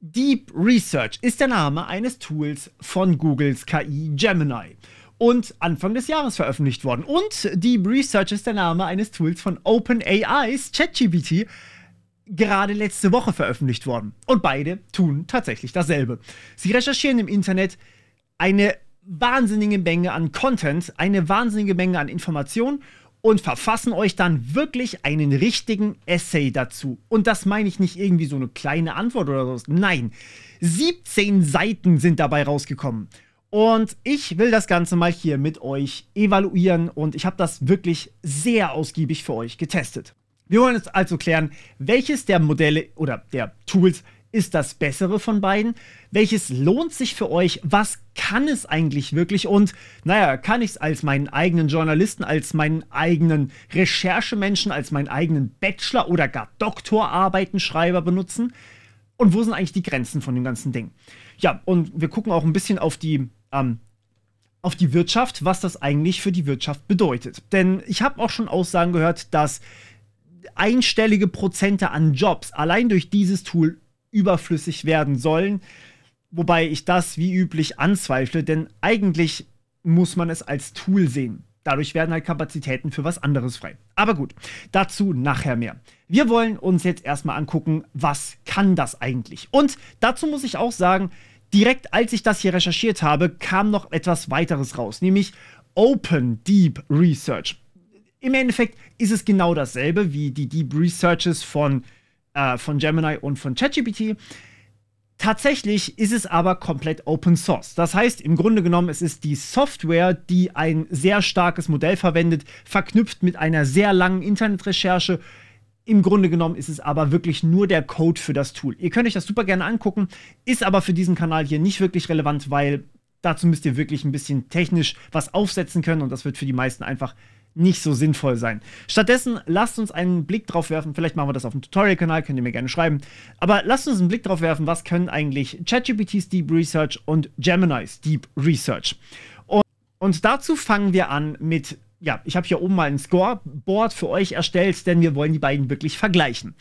Deep Research ist der Name eines Tools von Googles KI Gemini und Anfang des Jahres veröffentlicht worden. Und Deep Research ist der Name eines Tools von OpenAI's ChatGPT, gerade letzte Woche veröffentlicht worden. Und beide tun tatsächlich dasselbe. Sie recherchieren im Internet eine wahnsinnige Menge an Content, eine wahnsinnige Menge an Informationen und verfassen euch dann wirklich einen richtigen Essay dazu. Und das meine ich nicht irgendwie so eine kleine Antwort oder so. Nein, 17 Seiten sind dabei rausgekommen. Und ich will das Ganze mal hier mit euch evaluieren und ich habe das wirklich sehr ausgiebig für euch getestet. Wir wollen jetzt also klären, welches der Modelle oder der Tools ist das bessere von beiden? Welches lohnt sich für euch? Was kann es eigentlich wirklich? Und naja, kann ich es als meinen eigenen Journalisten, als meinen eigenen Recherchemenschen, als meinen eigenen Bachelor- oder gar Doktorarbeitenschreiber benutzen? Und wo sind eigentlich die Grenzen von dem ganzen Ding? Ja, und wir gucken auch ein bisschen auf die Wirtschaft, was das eigentlich für die Wirtschaft bedeutet. Denn ich habe auch schon Aussagen gehört, dass einstellige Prozente an Jobs allein durch dieses Tool überflüssig werden sollen, wobei ich das wie üblich anzweifle, denn eigentlich muss man es als Tool sehen. Dadurch werden halt Kapazitäten für was anderes frei. Aber gut, dazu nachher mehr. Wir wollen uns jetzt erstmal angucken, was kann das eigentlich? Und dazu muss ich auch sagen, direkt als ich das hier recherchiert habe, kam noch etwas weiteres raus, nämlich Open Deep Research. Im Endeffekt ist es genau dasselbe wie die Deep Researches von Gemini und von ChatGPT. Tatsächlich ist es aber komplett Open Source. Das heißt, im Grunde genommen, es ist die Software, die ein sehr starkes Modell verwendet, verknüpft mit einer sehr langen Internetrecherche. Im Grunde genommen ist es aber wirklich nur der Code für das Tool. Ihr könnt euch das super gerne angucken, ist aber für diesen Kanal hier nicht wirklich relevant, weil dazu müsst ihr wirklich ein bisschen technisch was aufsetzen können und das wird für die meisten einfach nicht so sinnvoll sein. Stattdessen lasst uns einen Blick drauf werfen, vielleicht machen wir das auf dem Tutorial-Kanal, könnt ihr mir gerne schreiben, aber lasst uns einen Blick drauf werfen, was können eigentlich ChatGPT's Deep Research und Gemini's Deep Research. Und dazu fangen wir an mit, ja, ich habe hier oben mal ein Scoreboard für euch erstellt, denn wir wollen die beiden wirklich vergleichen.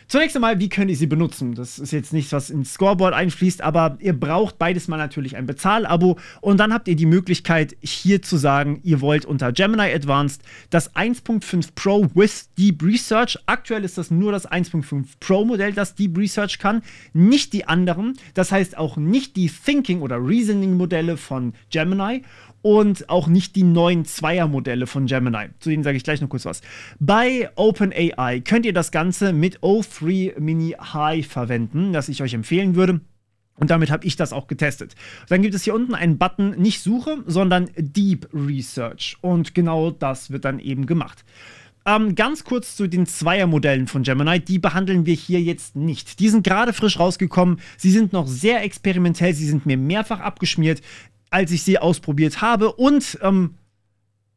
Zunächst einmal, wie könnt ihr sie benutzen? Das ist jetzt nichts, was ins Scoreboard einfließt, aber ihr braucht beides mal natürlich ein Bezahlabo und dann habt ihr die Möglichkeit, hier zu sagen, ihr wollt unter Gemini Advanced das 1.5 Pro with Deep Research. Aktuell ist das nur das 1.5 Pro Modell, das Deep Research kann, nicht die anderen. Das heißt auch nicht die Thinking- oder Reasoning-Modelle von Gemini und auch nicht die neuen Zweier-Modelle von Gemini. Zu denen sage ich gleich noch kurz was. Bei OpenAI könnt ihr das Ganze mit O3 Mini High verwenden, das ich euch empfehlen würde. Und damit habe ich das auch getestet. Dann gibt es hier unten einen Button, nicht Suche, sondern Deep Research. Und genau das wird dann eben gemacht. Ganz kurz zu den Zweier-Modellen von Gemini, die behandeln wir hier jetzt nicht. Die sind gerade frisch rausgekommen, sie sind noch sehr experimentell, sie sind mir mehrfach abgeschmiert, als ich sie ausprobiert habe und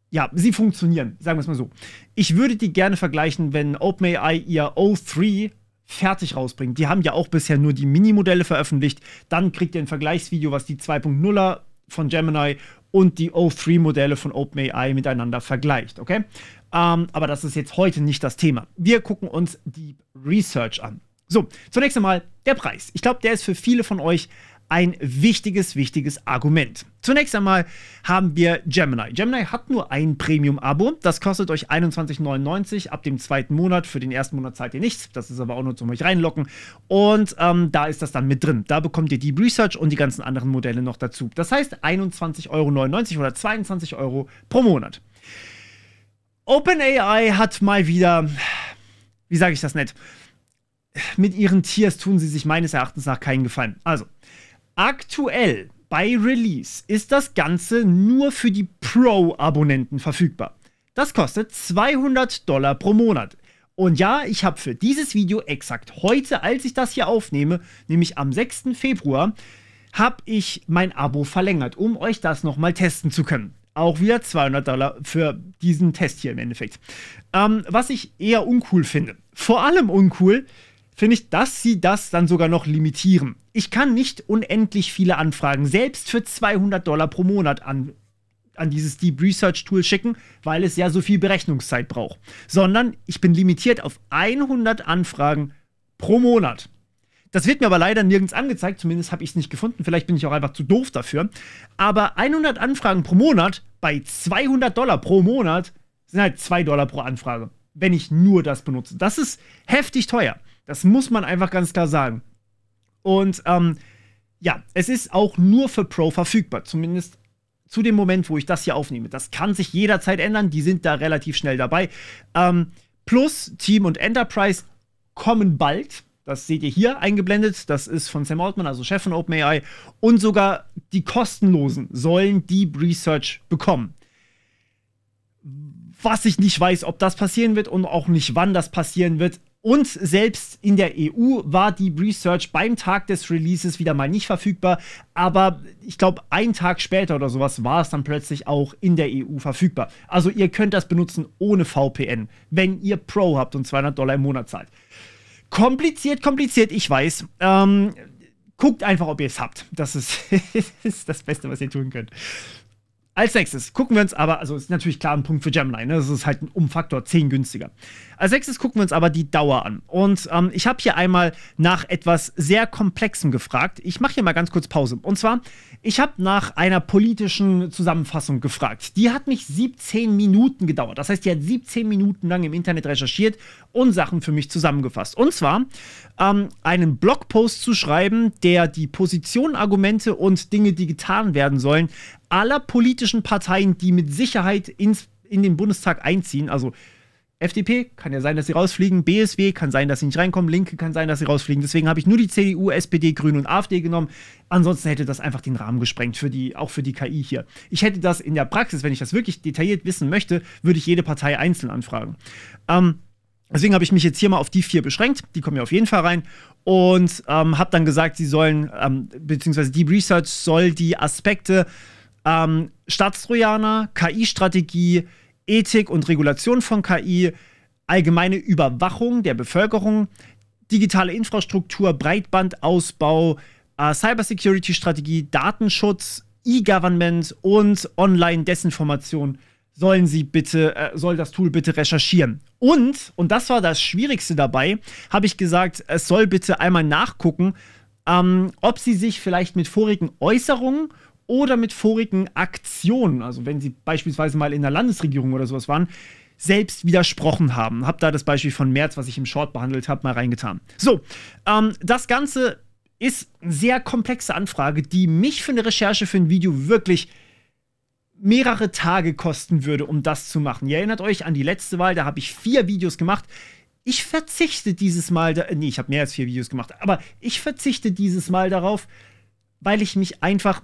ja, sie funktionieren, sagen wir es mal so. Ich würde die gerne vergleichen, wenn OpenAI ihr O3 fertig rausbringt. Die haben ja auch bisher nur die Mini-Modelle veröffentlicht. Dann kriegt ihr ein Vergleichsvideo, was die 2.0er von Gemini und die O3-Modelle von OpenAI miteinander vergleicht, okay? Aber das ist jetzt heute nicht das Thema. Wir gucken uns Deep Research an. So, zunächst einmal der Preis. Ich glaube, der ist für viele von euch ein wichtiges Argument. Zunächst einmal haben wir Gemini. Gemini hat nur ein Premium-Abo. Das kostet euch 21,99 ab dem zweiten Monat. Für den ersten Monat zahlt ihr nichts. Das ist aber auch nur zum euch reinlocken. Und da ist das dann mit drin. Da bekommt ihr Deep Research und die ganzen anderen Modelle noch dazu. Das heißt 21,99 € oder 22 € pro Monat. OpenAI hat mal wieder, wie sage ich das nett, mit ihren Tiers tun sie sich meines Erachtens nach keinen Gefallen. Also, aktuell bei Release ist das Ganze nur für die Pro-Abonnenten verfügbar. Das kostet $200 pro Monat. Und ja, ich habe für dieses Video exakt heute, als ich das hier aufnehme, nämlich am 6. Februar, habe ich mein Abo verlängert, um euch das nochmal testen zu können. Auch wieder $200 für diesen Test hier im Endeffekt. Was ich eher uncool finde. Vor allem uncool finde ich, dass sie das dann sogar noch limitieren. Ich kann nicht unendlich viele Anfragen, selbst für $200 pro Monat an dieses Deep Research Tool schicken, weil es ja so viel Berechnungszeit braucht. Sondern ich bin limitiert auf 100 Anfragen pro Monat. Das wird mir aber leider nirgends angezeigt, zumindest habe ich es nicht gefunden. Vielleicht bin ich auch einfach zu doof dafür. Aber 100 Anfragen pro Monat bei $200 pro Monat sind halt $2 pro Anfrage, wenn ich nur das benutze. Das ist heftig teuer. Das muss man einfach ganz klar sagen. Und ja, es ist auch nur für Pro verfügbar, zumindest zu dem Moment, wo ich das hier aufnehme. Das kann sich jederzeit ändern, die sind da relativ schnell dabei. Plus Team und Enterprise kommen bald. Das seht ihr hier eingeblendet. Das ist von Sam Altman, also Chef von OpenAI. Und sogar die kostenlosen sollen Deep Research bekommen. Was ich nicht weiß, ob das passieren wird und auch nicht, wann das passieren wird. Und selbst in der EU war Deep Research beim Tag des Releases wieder mal nicht verfügbar. Aber ich glaube, einen Tag später oder sowas war es dann plötzlich auch in der EU verfügbar. Also ihr könnt das benutzen ohne VPN, wenn ihr Pro habt und $200 im Monat zahlt. Kompliziert, ich weiß. Guckt einfach, ob ihr es habt. Das ist, ist das Beste, was ihr tun könnt. Als nächstes gucken wir uns aber, also ist natürlich klar ein Punkt für Gemini, ne? Das ist halt um Faktor 10 günstiger. Als nächstes gucken wir uns aber die Dauer an. Und ich habe hier einmal nach etwas sehr Komplexem gefragt. Ich mache hier mal ganz kurz Pause. Und zwar, ich habe nach einer politischen Zusammenfassung gefragt. Die hat mich 17 Minuten gedauert. Das heißt, die hat 17 Minuten lang im Internet recherchiert und Sachen für mich zusammengefasst. Und zwar einen Blogpost zu schreiben, der die Positionen, Argumente und Dinge, die getan werden sollen, aller politischen Parteien, die mit Sicherheit in den Bundestag einziehen, also FDP, kann ja sein, dass sie rausfliegen, BSW, kann sein, dass sie nicht reinkommen, Linke, kann sein, dass sie rausfliegen. Deswegen habe ich nur die CDU, SPD, Grüne und AfD genommen. Ansonsten hätte das einfach den Rahmen gesprengt, auch für die KI hier. Ich hätte das in der Praxis, wenn ich das wirklich detailliert wissen möchte, würde ich jede Partei einzeln anfragen. Deswegen habe ich mich jetzt hier mal auf die 4 beschränkt. Die kommen ja auf jeden Fall rein. Und habe dann gesagt, sie sollen, beziehungsweise Deep Research soll die Aspekte Staatstrojaner, KI-Strategie, Ethik und Regulation von KI, allgemeine Überwachung der Bevölkerung, digitale Infrastruktur, Breitbandausbau, Cybersecurity-Strategie, Datenschutz, E-Government und Online-Desinformation soll das Tool bitte recherchieren. Und das war das Schwierigste dabei, habe ich gesagt, es soll bitte einmal nachgucken, ob sie sich vielleicht mit vorigen Äußerungen oder mit vorigen Aktionen, also wenn sie beispielsweise mal in der Landesregierung oder sowas waren, selbst widersprochen haben. Hab da das Beispiel von Merz, was ich im Short behandelt habe, mal reingetan. So, das Ganze ist eine sehr komplexe Anfrage, die mich für eine Recherche für ein Video wirklich mehrere Tage kosten würde, um das zu machen. Ihr erinnert euch an die letzte Wahl, da habe ich 4 Videos gemacht. Ich verzichte dieses Mal, nee, ich habe mehr als 4 Videos gemacht, aber ich verzichte dieses Mal darauf, weil ich mich einfach,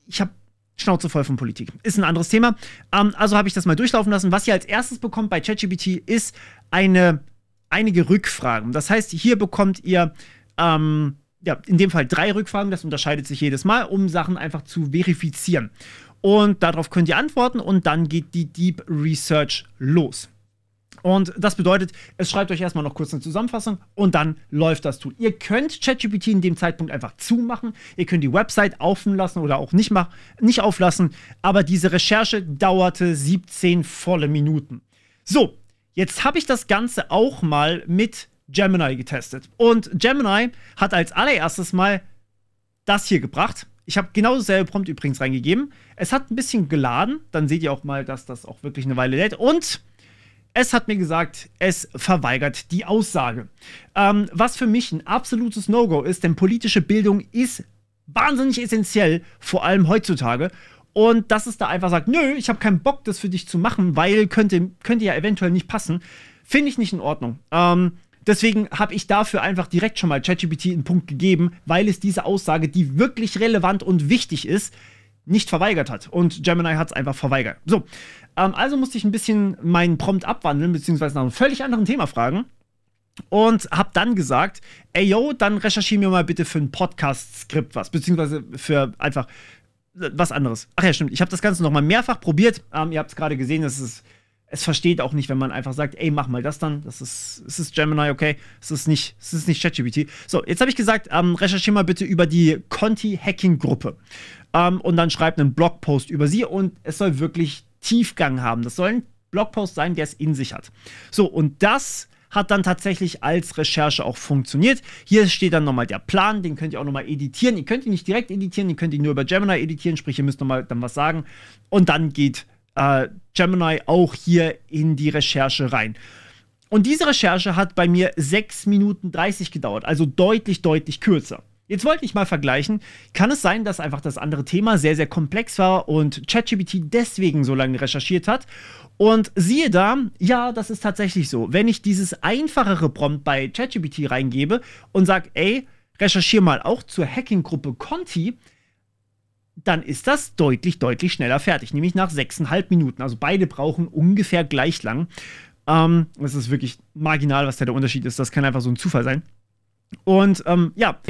ich habe Schnauze voll von Politik. Ist ein anderes Thema. Also habe ich das mal durchlaufen lassen. Was ihr als erstes bekommt bei ChatGPT ist einige Rückfragen. Das heißt, hier bekommt ihr ja, in dem Fall 3 Rückfragen. Das unterscheidet sich jedes Mal, um Sachen einfach zu verifizieren. Und darauf könnt ihr antworten und dann geht die Deep Research los. Und das bedeutet, es schreibt euch erstmal noch kurz eine Zusammenfassung und dann läuft das Tool. Ihr könnt ChatGPT in dem Zeitpunkt einfach zumachen. Ihr könnt die Website offen lassen oder auch nicht auflassen. Aber diese Recherche dauerte 17 volle Minuten. So, jetzt habe ich das Ganze auch mal mit Gemini getestet. Und Gemini hat als allererstes mal das hier gebracht. Ich habe genau dasselbe Prompt übrigens reingegeben. Es hat ein bisschen geladen. Dann seht ihr auch mal, dass das auch wirklich eine Weile lädt. Und es hat mir gesagt, es verweigert die Aussage. Was für mich ein absolutes No-Go ist, denn politische Bildung ist wahnsinnig essentiell, vor allem heutzutage. Und dass es da einfach sagt, nö, ich habe keinen Bock, das für dich zu machen, weil könnte ja eventuell nicht passen, finde ich nicht in Ordnung. Deswegen habe ich dafür einfach direkt schon mal ChatGPT einen Punkt gegeben, weil es diese Aussage, die wirklich relevant und wichtig ist, nicht verweigert hat. Und Gemini hat es einfach verweigert. So, also musste ich ein bisschen meinen Prompt abwandeln, beziehungsweise nach einem völlig anderen Thema fragen. Und habe dann gesagt, ey yo, dann recherchiere mir mal bitte für ein Podcast-Skript was, beziehungsweise für einfach was anderes. Ach ja, stimmt, ich habe das Ganze noch mal mehrfach probiert. Ihr habt es gerade gesehen, es versteht auch nicht, wenn man einfach sagt, ey, mach mal das dann. Es ist Gemini, okay? Es ist nicht ChatGPT. So, jetzt habe ich gesagt, recherchiere mal bitte über die Conti-Hacking-Gruppe. Und dann schreibt einen Blogpost über sie und es soll wirklich Tiefgang haben. Das soll ein Blogpost sein, der es in sich hat. So, und das hat dann tatsächlich als Recherche auch funktioniert. Hier steht dann nochmal der Plan, den könnt ihr auch nochmal editieren. Ihr könnt ihn nicht direkt editieren, ihr könnt ihn nur über Gemini editieren, sprich, ihr müsst nochmal dann was sagen. Und dann geht Gemini auch hier in die Recherche rein. Und diese Recherche hat bei mir 6 Minuten 30 gedauert, also deutlich, deutlich kürzer. Jetzt wollte ich mal vergleichen, kann es sein, dass einfach das andere Thema sehr, sehr komplex war und ChatGPT deswegen so lange recherchiert hat? Und siehe da, ja, das ist tatsächlich so. Wenn ich dieses einfachere Prompt bei ChatGPT reingebe und sage, ey, recherchiere mal auch zur Hacking-Gruppe Conti, dann ist das deutlich, deutlich schneller fertig, nämlich nach 6,5 Minuten. Also beide brauchen ungefähr gleich lang. Das ist wirklich marginal, was da der Unterschied ist. Das kann einfach so ein Zufall sein. Und ja,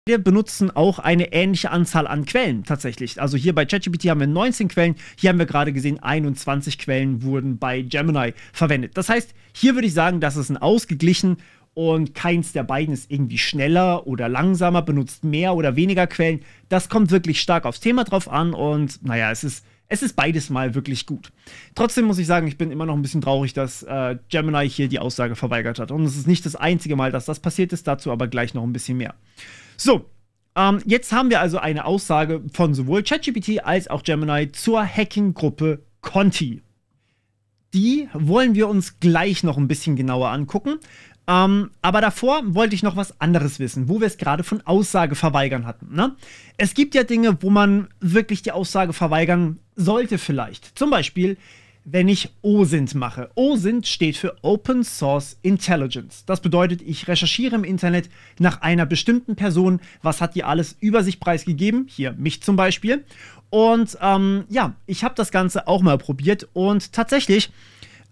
wir benutzen auch eine ähnliche Anzahl an Quellen tatsächlich. Also hier bei ChatGPT haben wir 19 Quellen. Hier haben wir gerade gesehen, 21 Quellen wurden bei Gemini verwendet. Das heißt, hier würde ich sagen, das ist ein ausgeglichen und keins der beiden ist irgendwie schneller oder langsamer, benutzt mehr oder weniger Quellen. Das kommt wirklich stark aufs Thema drauf an und naja, es ist beides mal wirklich gut. Trotzdem muss ich sagen, ich bin immer noch ein bisschen traurig, dass Gemini hier die Aussage verweigert hat. Und es ist nicht das einzige Mal, dass das passiert ist, dazu aber gleich noch ein bisschen mehr. So, jetzt haben wir also eine Aussage von sowohl ChatGPT als auch Gemini zur Hacking-Gruppe Conti. Die wollen wir uns gleich noch ein bisschen genauer angucken. Aber davor wollte ich noch was anderes wissen, wo wir es gerade von Aussage verweigern hatten. Ne? Es gibt ja Dinge, wo man wirklich die Aussage verweigern sollte vielleicht. Zum Beispiel, wenn ich OSINT mache. OSINT steht für Open Source Intelligence. Das bedeutet, ich recherchiere im Internet nach einer bestimmten Person, was hat die alles über sich preisgegeben, hier mich zum Beispiel. Und ja, ich habe das Ganze auch mal probiert und tatsächlich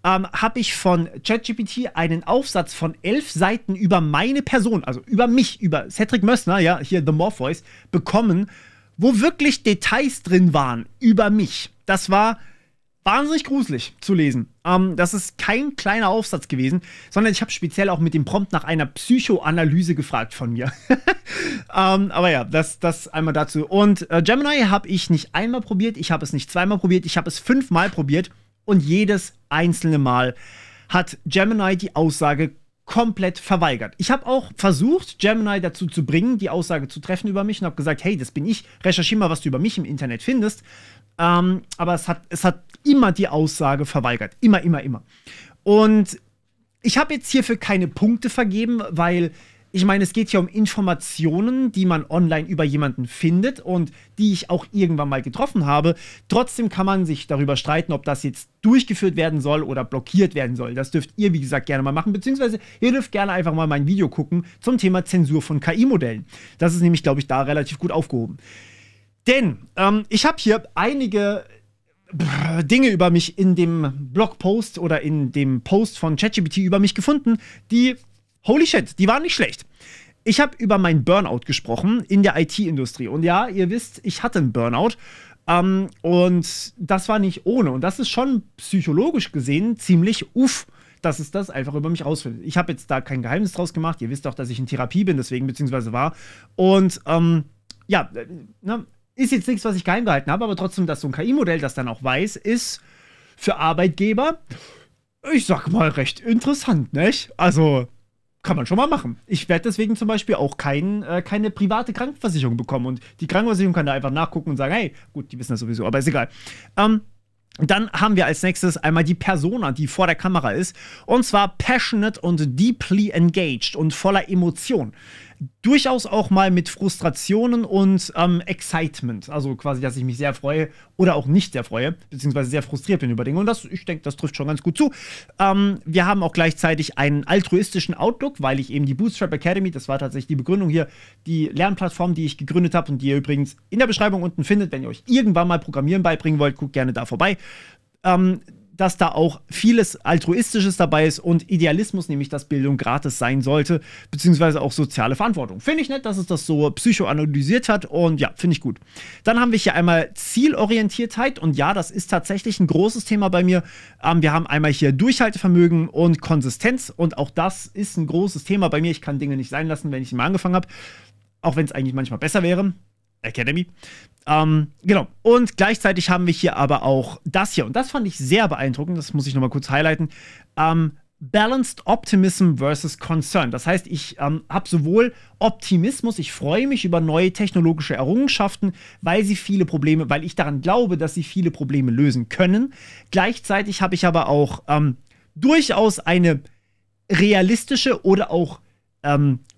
habe ich von ChatGPT einen Aufsatz von 11 Seiten über meine Person, also über mich, über Cedric Mössner, ja, hier The Morpheus, bekommen, wo wirklich Details drin waren über mich. Das war wahnsinnig gruselig zu lesen. Das ist kein kleiner Aufsatz gewesen, sondern ich habe speziell auch mit dem Prompt nach einer Psychoanalyse gefragt von mir. Aber ja, das einmal dazu. Und Gemini habe ich nicht einmal probiert, ich habe es nicht zweimal probiert, ich habe es 5-mal probiert und jedes einzelne Mal hat Gemini die Aussage komplett verweigert. Ich habe auch versucht, Gemini dazu zu bringen, die Aussage zu treffen über mich und habe gesagt, hey, das bin ich, recherchiere mal, was du über mich im Internet findest. Aber es hat immer die Aussage verweigert. Immer, immer, immer. Und ich habe jetzt hierfür keine Punkte vergeben, weil ich meine, es geht ja um Informationen, die man online über jemanden findet und die ich auch irgendwann mal getroffen habe. Trotzdem kann man sich darüber streiten, ob das jetzt durchgeführt werden soll oder blockiert werden soll. Das dürft ihr, wie gesagt, gerne mal machen, beziehungsweise ihr dürft gerne einfach mal mein Video gucken zum Thema Zensur von KI-Modellen. Das ist nämlich, glaube ich, da relativ gut aufgehoben. Denn ich habe hier einige Dinge über mich in dem Blogpost oder in dem Post von ChatGPT über mich gefunden, die, holy shit, die waren nicht schlecht. Ich habe über meinen Burnout gesprochen in der IT-Industrie. Und ja, ihr wisst, ich hatte einen Burnout. Und das war nicht ohne. Und das ist schon psychologisch gesehen ziemlich dass es das einfach über mich rausfindet. Ich habe jetzt da kein Geheimnis draus gemacht. Ihr wisst auch, dass ich in Therapie bin, deswegen, beziehungsweise war. Und ja, ne, ist jetzt nichts, was ich geheim gehalten habe, aber trotzdem, dass so ein KI-Modell das dann auch weiß, ist für Arbeitgeber, ich sag mal, recht interessant, nicht? Also, kann man schon mal machen. Ich werde deswegen zum Beispiel auch keine private Krankenversicherung bekommen und die Krankenversicherung kann da einfach nachgucken und sagen, hey, gut, die wissen das sowieso, aber ist egal. Dann haben wir als nächstes einmal die Persona, die vor der Kamera ist, und zwar passionate und deeply engaged und voller Emotion. Durchaus auch mal mit Frustrationen und Excitement, also quasi, dass ich mich sehr freue oder auch nicht sehr freue, beziehungsweise sehr frustriert bin über Dinge und das, ich denke, das trifft schon ganz gut zu. Wir haben auch gleichzeitig einen altruistischen Outlook, weil ich eben die Bootstrap Academy, das war tatsächlich die Begründung hier, die Lernplattform, die ich gegründet habe und die ihr übrigens in der Beschreibung unten findet, wenn ihr euch irgendwann mal Programmieren beibringen wollt, guckt gerne da vorbei. Dass da auch vieles Altruistisches dabei ist und Idealismus, nämlich dass Bildung gratis sein sollte, beziehungsweise auch soziale Verantwortung. Finde ich nett, dass es das so psychoanalysiert hat und ja, finde ich gut. Dann haben wir hier einmal Zielorientiertheit und ja, das ist tatsächlich ein großes Thema bei mir. Wir haben einmal hier Durchhaltevermögen und Konsistenz und auch das ist ein großes Thema bei mir. Ich kann Dinge nicht sein lassen, wenn ich sie mal angefangen habe, auch wenn es eigentlich manchmal besser wäre. Academy. Genau. Und gleichzeitig haben wir hier aber auch das hier. Und das fand ich sehr beeindruckend. Das muss ich nochmal kurz highlighten. Balanced Optimism versus Concern. Das heißt, ich habe sowohl Optimismus, ich freue mich über neue technologische Errungenschaften, weil ich daran glaube, dass sie viele Probleme lösen können. Gleichzeitig habe ich aber auch durchaus eine realistische oder auch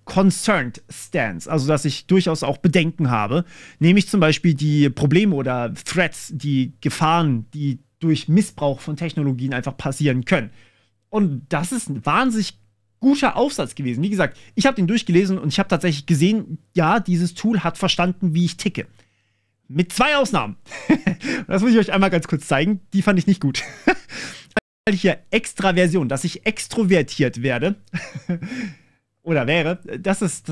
concerned Stance, also dass ich durchaus auch Bedenken habe, nämlich zum Beispiel die Probleme oder Threats, die Gefahren, die durch Missbrauch von Technologien einfach passieren können. Und das ist ein wahnsinnig guter Aufsatz gewesen. Wie gesagt, ich habe den durchgelesen und ich habe tatsächlich gesehen, ja, dieses Tool hat verstanden, wie ich ticke. Mit 2 Ausnahmen. Das muss ich euch einmal ganz kurz zeigen. Die fand ich nicht gut. Hier Extraversion, dass ich extrovertiert werde oder wäre, das ist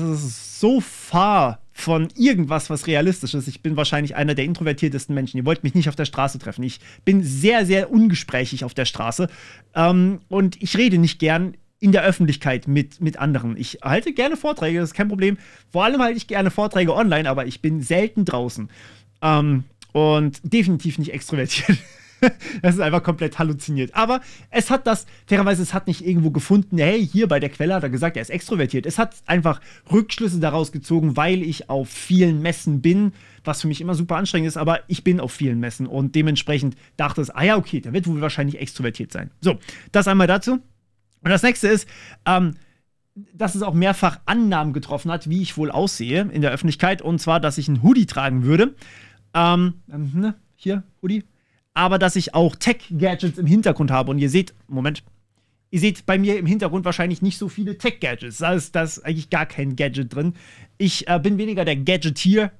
so far von irgendwas, was realistisch ist. Ich bin wahrscheinlich einer der introvertiertesten Menschen. Ihr wollt mich nicht auf der Straße treffen. Ich bin sehr, sehr ungesprächig auf der Straße. Und ich rede nicht gern in der Öffentlichkeit mit anderen. Ich halte gerne Vorträge, das ist kein Problem. Vor allem halte ich gerne Vorträge online, aber ich bin selten draußen. Und definitiv nicht extrovertiert. Das ist einfach komplett halluziniert. Aber es hat fairerweise, es hat nicht irgendwo gefunden, hey, hier bei der Quelle hat er gesagt, er ist extrovertiert. Es hat einfach Rückschlüsse daraus gezogen, weil ich auf vielen Messen bin, was für mich immer super anstrengend ist, aber ich bin auf vielen Messen und dementsprechend dachte es, ja, okay, der wird wohl wahrscheinlich extrovertiert sein. So, das einmal dazu. Und das nächste ist, dass es auch mehrfach Annahmen getroffen hat, wie ich wohl aussehe in der Öffentlichkeit, und zwar, dass ich einen Hoodie tragen würde. Hier, Hoodie. Aber dass ich auch Tech-Gadgets im Hintergrund habe. Und ihr seht bei mir im Hintergrund wahrscheinlich nicht so viele Tech-Gadgets. Da ist eigentlich gar kein Gadget drin. Ich bin weniger der Gadgetier,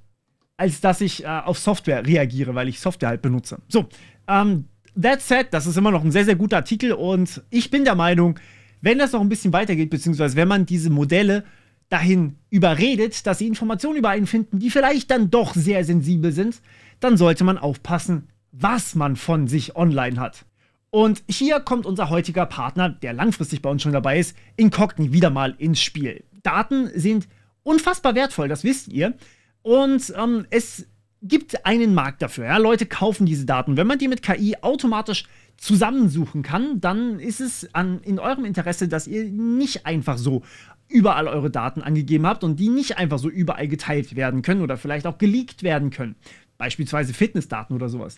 als dass ich auf Software reagiere, weil ich Software halt benutze. So, that said, das ist immer noch ein sehr, sehr guter Artikel. Und ich bin der Meinung, wenn das noch ein bisschen weitergeht, beziehungsweise wenn man diese Modelle dahin überredet, dass sie Informationen über einen finden, die vielleicht dann doch sehr sensibel sind, dann sollte man aufpassen, was man von sich online hat. Und hier kommt unser heutiger Partner, der langfristig bei uns schon dabei ist, Incogni, wieder mal ins Spiel. Daten sind unfassbar wertvoll, das wisst ihr. Und es gibt einen Markt dafür. Ja? Leute kaufen diese Daten. Wenn man die mit KI automatisch zusammensuchen kann, dann ist es in eurem Interesse, dass ihr nicht einfach so überall eure Daten angegeben habt und die nicht einfach so überall geteilt werden können oder vielleicht auch geleakt werden können. Beispielsweise Fitnessdaten oder sowas.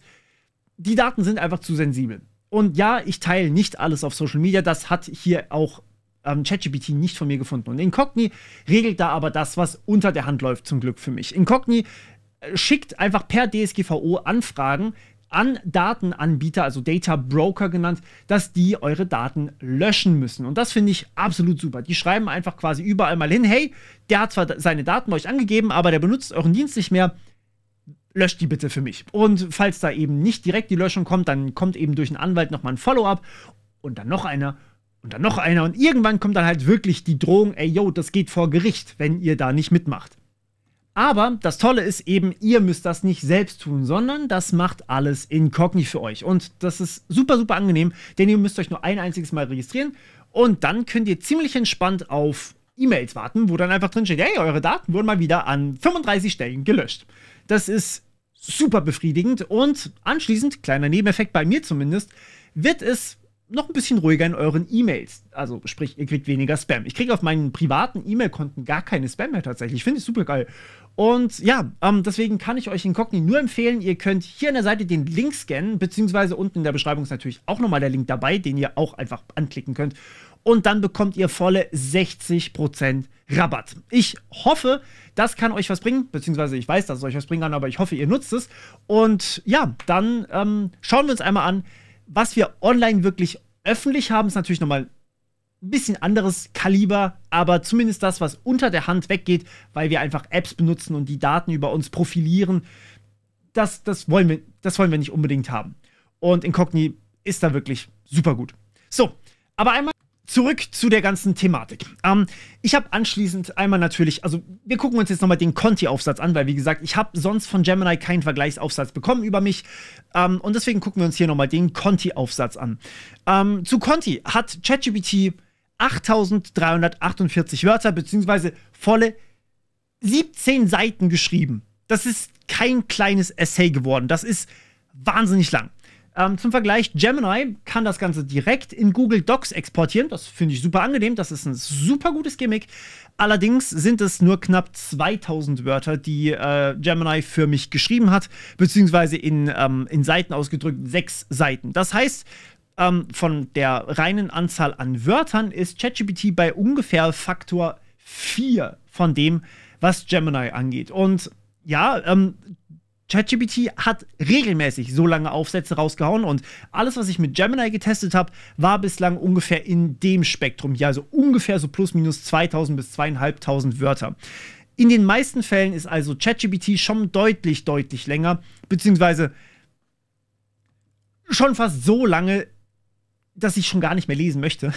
Die Daten sind einfach zu sensibel. Und ja, ich teile nicht alles auf Social Media. Das hat hier auch ChatGPT nicht von mir gefunden. Und Incogni regelt da aber das, was unter der Hand läuft, zum Glück für mich. Incogni schickt einfach per DSGVO Anfragen an Datenanbieter, also Data Broker genannt, dass die eure Daten löschen müssen. Und das finde ich absolut super. Die schreiben einfach quasi überall mal hin, hey, der hat zwar seine Daten bei euch angegeben, aber der benutzt euren Dienst nicht mehr. Löscht die bitte für mich. Und falls da eben nicht direkt die Löschung kommt, dann kommt eben durch einen Anwalt nochmal ein Follow-up und dann noch einer und dann noch einer. Und irgendwann kommt dann halt wirklich die Drohung, ey, yo, das geht vor Gericht, wenn ihr da nicht mitmacht. Aber das Tolle ist eben, ihr müsst das nicht selbst tun, sondern das macht alles Incogni für euch. Und das ist super, super angenehm, denn ihr müsst euch nur ein einziges Mal registrieren und dann könnt ihr ziemlich entspannt auf E-Mails warten, wo dann einfach drin steht, hey, eure Daten wurden mal wieder an 35 Stellen gelöscht. Das ist super befriedigend und anschließend, kleiner Nebeneffekt bei mir zumindest, wird es noch ein bisschen ruhiger in euren E-Mails. Also sprich, ihr kriegt weniger Spam. Ich kriege auf meinen privaten E-Mail-Konten gar keine Spam mehr tatsächlich. Ich finde es super geil. Und ja, deswegen kann ich euch Incogni nur empfehlen. Ihr könnt hier an der Seite den Link scannen, beziehungsweise unten in der Beschreibung ist natürlich auch nochmal der Link dabei, den ihr auch einfach anklicken könnt. Und dann bekommt ihr volle 60% Rabatt. Ich hoffe, das kann euch was bringen, beziehungsweise ich weiß, dass es euch was bringen kann, aber ich hoffe, ihr nutzt es. Und ja, dann schauen wir uns einmal an, was wir online wirklich öffentlich haben. Ist natürlich nochmal ein bisschen anderes Kaliber, aber zumindest das, was unter der Hand weggeht, weil wir einfach Apps benutzen und die Daten über uns profilieren, das wollen wir nicht unbedingt haben. Und Incogni ist da wirklich super gut. So, aber einmal zurück zu der ganzen Thematik. Ich habe anschließend einmal natürlich, also wir gucken uns jetzt nochmal den Conti-Aufsatz an, weil wie gesagt, ich habe sonst von Gemini keinen Vergleichsaufsatz bekommen über mich. Und deswegen gucken wir uns hier nochmal den Conti-Aufsatz an. Zu Conti hat ChatGPT 8348 Wörter, beziehungsweise volle 17 Seiten geschrieben. Das ist kein kleines Essay geworden. Das ist wahnsinnig lang. Zum Vergleich, Gemini kann das Ganze direkt in Google Docs exportieren. Das finde ich super angenehm. Das ist ein super gutes Gimmick. Allerdings sind es nur knapp 2000 Wörter, die Gemini für mich geschrieben hat, beziehungsweise in Seiten ausgedrückt 6 Seiten. Das heißt, von der reinen Anzahl an Wörtern ist ChatGPT bei ungefähr Faktor 4 von dem, was Gemini angeht. Und ja, ChatGPT hat regelmäßig so lange Aufsätze rausgehauen und alles, was ich mit Gemini getestet habe, war bislang ungefähr in dem Spektrum hier, also ungefähr so plus minus 2000 bis 2500 Wörter. In den meisten Fällen ist also ChatGPT schon deutlich, deutlich länger, beziehungsweise schon fast so lange, dass ich schon gar nicht mehr lesen möchte.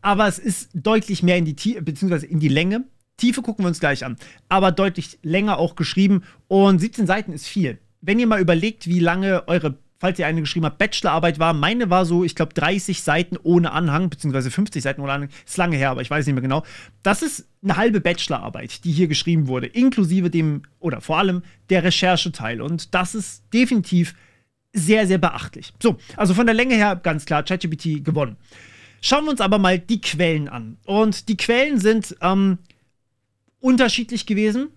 Aber es ist deutlich mehr in die Tiefe, beziehungsweise in die Länge. Tiefe gucken wir uns gleich an. Aber deutlich länger auch geschrieben. Und 17 Seiten ist viel. Wenn ihr mal überlegt, wie lange eure, falls ihr eine geschrieben habt, Bachelorarbeit war, meine war so, ich glaube, 30 Seiten ohne Anhang, beziehungsweise 50 Seiten ohne Anhang. Ist lange her, aber ich weiß nicht mehr genau. Das ist eine halbe Bachelorarbeit, die hier geschrieben wurde, inklusive dem, oder vor allem der Rechercheteil. Und das ist definitiv sehr, sehr beachtlich. So, also von der Länge her ganz klar ChatGPT gewonnen. Schauen wir uns aber mal die Quellen an. Und die Quellen sind unterschiedlich gewesen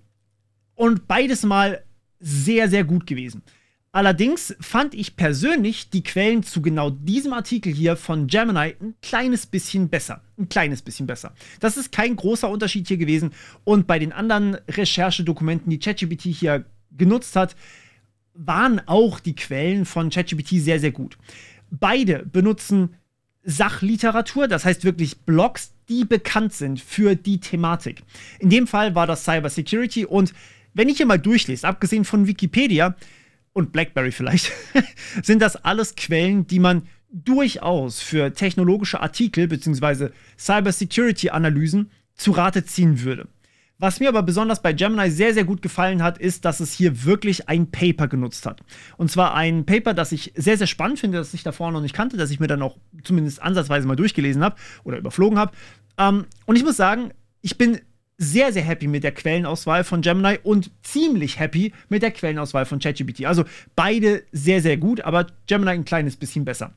und beides mal sehr, sehr gut gewesen. Allerdings fand ich persönlich die Quellen zu genau diesem Artikel hier von Gemini ein kleines bisschen besser. Ein kleines bisschen besser. Das ist kein großer Unterschied hier gewesen. Und bei den anderen Recherchedokumenten, die ChatGPT hier genutzt hat, waren auch die Quellen von ChatGPT sehr, sehr gut. Beide benutzen Sachliteratur, das heißt wirklich Blogs, die bekannt sind für die Thematik. In dem Fall war das Cybersecurity und wenn ich hier mal durchlese, abgesehen von Wikipedia und BlackBerry vielleicht, sind das alles Quellen, die man durchaus für technologische Artikel bzw. Cybersecurity-Analysen zu Rate ziehen würde. Was mir aber besonders bei Gemini sehr, sehr gut gefallen hat, ist, dass es hier wirklich ein Paper genutzt hat. Und zwar ein Paper, das ich sehr, sehr spannend finde, das ich davor noch nicht kannte, das ich mir dann auch zumindest ansatzweise mal durchgelesen habe oder überflogen habe. Und ich muss sagen, ich bin sehr, sehr happy mit der Quellenauswahl von Gemini und ziemlich happy mit der Quellenauswahl von ChatGPT. Also beide sehr, sehr gut, aber Gemini ein kleines bisschen besser.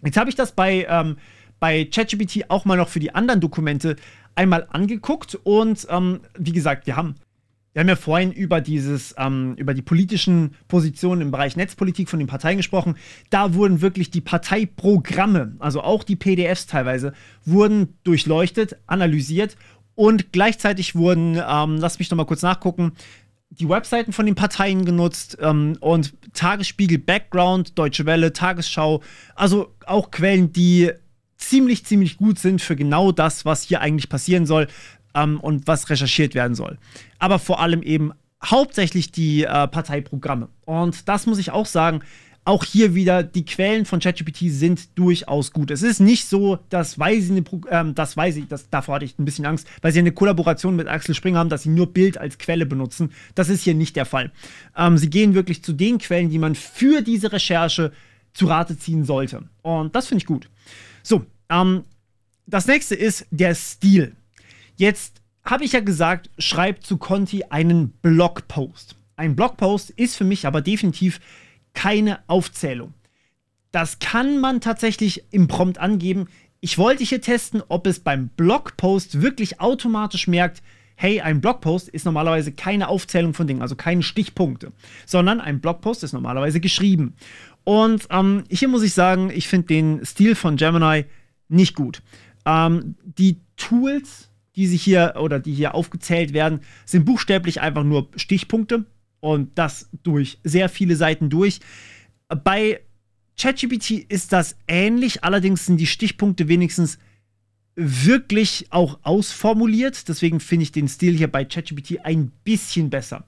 Jetzt habe ich das bei ChatGPT auch mal noch für die anderen Dokumente einmal angeguckt und wie gesagt, wir haben ja vorhin über über die politischen Positionen im Bereich Netzpolitik von den Parteien gesprochen. Da wurden wirklich die Parteiprogramme, also auch die PDFs teilweise, wurden durchleuchtet, analysiert und gleichzeitig wurden, lass mich noch mal kurz nachgucken, die Webseiten von den Parteien genutzt und Tagesspiegel, Background, Deutsche Welle, Tagesschau, also auch Quellen, die ziemlich, ziemlich gut sind für genau das, was hier eigentlich passieren soll und was recherchiert werden soll. Aber vor allem eben hauptsächlich die Parteiprogramme. Und das muss ich auch sagen, auch hier wieder, die Quellen von ChatGPT sind durchaus gut. Es ist nicht so, davor hatte ich ein bisschen Angst, weil sie eine Kollaboration mit Axel Springer haben, dass sie nur Bild als Quelle benutzen. Das ist hier nicht der Fall. Sie gehen wirklich zu den Quellen, die man für diese Recherche zu Rate ziehen sollte. Und das finde ich gut. So, das nächste ist der Stil. Jetzt habe ich ja gesagt, schreib zu Conti einen Blogpost. Ein Blogpost ist für mich aber definitiv keine Aufzählung. Das kann man tatsächlich im Prompt angeben. Ich wollte hier testen, ob es beim Blogpost wirklich automatisch merkt, hey, ein Blogpost ist normalerweise keine Aufzählung von Dingen, also keine Stichpunkte, sondern ein Blogpost ist normalerweise geschrieben. Und hier muss ich sagen, ich finde den Stil von Gemini nicht gut. Die Tools, die hier aufgezählt werden, sind buchstäblich einfach nur Stichpunkte und das durch sehr viele Seiten durch. Bei ChatGPT ist das ähnlich, allerdings sind die Stichpunkte wenigstens wirklich auch ausformuliert. Deswegen finde ich den Stil hier bei ChatGPT ein bisschen besser.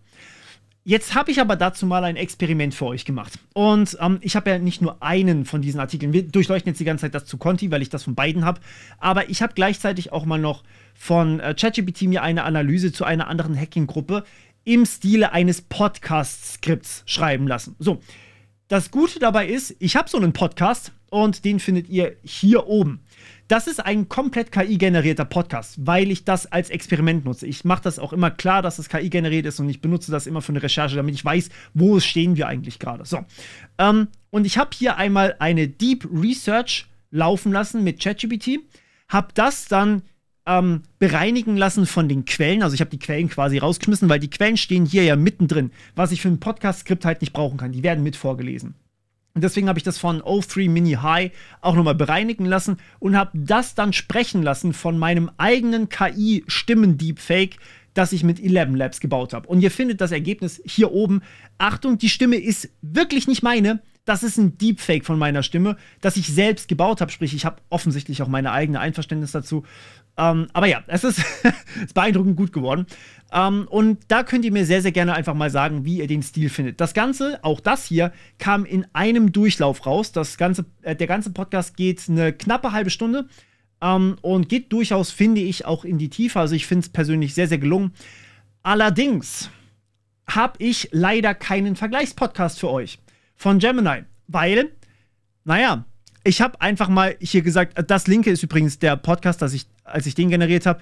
Jetzt habe ich aber dazu mal ein Experiment für euch gemacht. Und ich habe ja nicht nur einen von diesen Artikeln. Wir durchleuchten jetzt die ganze Zeit das zu Conti, weil ich das von beiden habe. Aber ich habe gleichzeitig auch mal noch von ChatGPT mir eine Analyse zu einer anderen Hacking-Gruppe im Stile eines Podcast-Skripts schreiben lassen. So, das Gute dabei ist, ich habe so einen Podcast und den findet ihr hier oben. Das ist ein komplett KI-generierter Podcast, weil ich das als Experiment nutze. Ich mache das auch immer klar, dass es KI-generiert ist und ich benutze das immer für eine Recherche, damit ich weiß, wo stehen wir eigentlich gerade. So. Und ich habe hier einmal eine Deep Research laufen lassen mit ChatGPT, habe das dann bereinigen lassen von den Quellen. Also ich habe die Quellen quasi rausgeschmissen, weil die Quellen stehen hier ja mittendrin, was ich für ein Podcast-Skript halt nicht brauchen kann. Die werden mit vorgelesen. Und deswegen habe ich das von O3 Mini High auch nochmal bereinigen lassen und habe das dann sprechen lassen von meinem eigenen KI-Stimmen-Deepfake, das ich mit 11 Labs gebaut habe. Und ihr findet das Ergebnis hier oben. Achtung, die Stimme ist wirklich nicht meine. Das ist ein Deepfake von meiner Stimme, das ich selbst gebaut habe. Sprich, ich habe offensichtlich auch meine eigene Einverständnis dazu. Aber ja, es ist beeindruckend gut geworden. Und da könnt ihr mir sehr, sehr gerne einfach mal sagen, wie ihr den Stil findet. Das Ganze, auch das hier, kam in einem Durchlauf raus. Der ganze Podcast geht eine knappe halbe Stunde und geht durchaus, finde ich, auch in die Tiefe. Also ich finde es persönlich sehr, sehr gelungen. Allerdings habe ich leider keinen Vergleichspodcast für euch von Gemini, weil, naja, ich habe einfach mal hier gesagt, das linke ist übrigens der Podcast, als ich den generiert habe,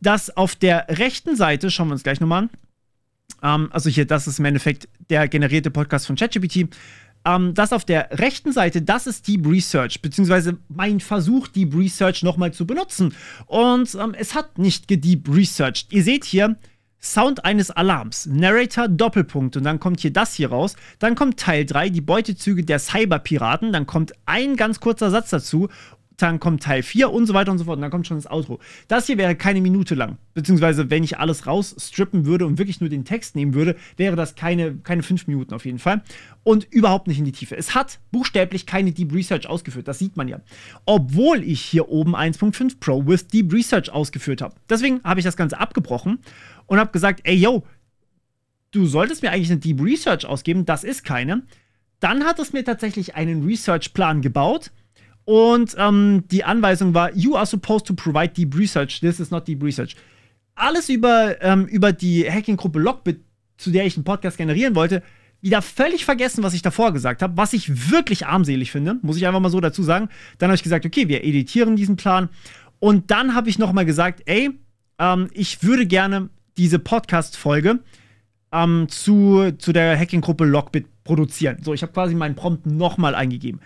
dass auf der rechten Seite, schauen wir uns gleich nochmal an, also hier, das ist im Endeffekt der generierte Podcast von ChatGPT, das auf der rechten Seite, das ist Deep Research, beziehungsweise mein Versuch, Deep Research nochmal zu benutzen. Und es hat nicht gedeep researched. Ihr seht hier, Sound eines Alarms, Narrator Doppelpunkt und dann kommt hier das hier raus. Dann kommt Teil 3, die Beutezüge der Cyberpiraten. Dann kommt ein ganz kurzer Satz dazu. Dann kommt Teil 4 und so weiter und so fort. Und dann kommt schon das Outro. Das hier wäre keine Minute lang. Beziehungsweise, wenn ich alles rausstrippen würde und wirklich nur den Text nehmen würde, wäre das keine 5 Minuten auf jeden Fall. Und überhaupt nicht in die Tiefe. Es hat buchstäblich keine Deep Research ausgeführt. Das sieht man ja. Obwohl ich hier oben 1.5 Pro with Deep Research ausgeführt habe. Deswegen habe ich das Ganze abgebrochen und habe gesagt, ey, yo, du solltest mir eigentlich eine Deep Research ausgeben. Das ist keine. Dann hat es mir tatsächlich einen Research-Plan gebaut. Und die Anweisung war, you are supposed to provide deep research. This is not deep research. Alles über die Hacking-Gruppe Lockbit, zu der ich einen Podcast generieren wollte, wieder völlig vergessen, was ich davor gesagt habe, was ich wirklich armselig finde, muss ich einfach mal so dazu sagen. Dann habe ich gesagt, okay, wir editieren diesen Plan. Und dann habe ich noch mal gesagt, ey, ich würde gerne diese Podcast-Folge zu der Hacking-Gruppe Lockbit produzieren. So, ich habe quasi meinen Prompt noch mal eingegeben.